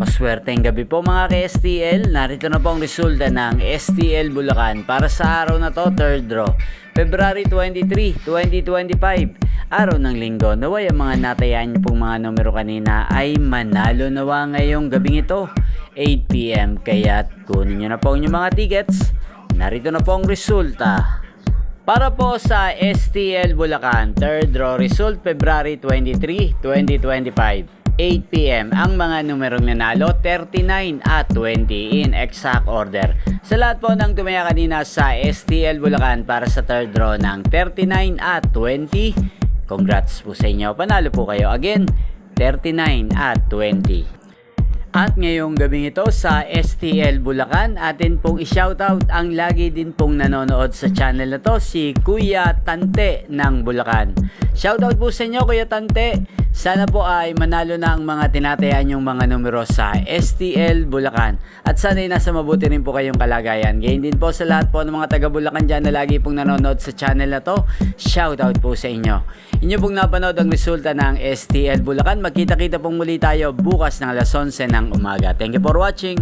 Maswerteng gabi po mga ka-STL. Narito na po ang resulta ng STL Bulacan para sa araw na to, third draw, February 23, 2025. Araw ng linggo. Naway ang mga natayaan niyo pong mga numero kanina ay manalo nawa ngayong gabing ito, 8 PM. Kaya kunin niyo na po ang inyong mga tickets. Narito na po ang resulta. Para po sa STL Bulacan, third draw result, February 23, 2025. 8 PM ang mga numerong nanalo, 39 at 20 in exact order. Sa lahat po ng tumaya kanina sa STL Bulacan para sa third draw ng 39 at 20, congrats po sa inyo. Panalo po kayo again, 39 at 20. At ngayong gabing ito sa STL Bulacan, atin pong i-shoutout ang lagi din pong nanonood sa channel na to, si Kuya Tante ng Bulacan. Shoutout po sa inyo, Kuya Tante. Sana po ay manalo na ang mga tinatayaan yung mga numero sa STL Bulacan. At sana ay nasa mabuti rin po kayong kalagayan. Gayon din po sa lahat po ng mga taga Bulacan dyan na lagi pong nanonood sa channel na to. Shoutout po sa inyo. Inyo pong napanood ang resulta ng STL Bulacan. Magkita-kita pong muli tayo bukas ng alas 11 ng umaga. Thank you for watching.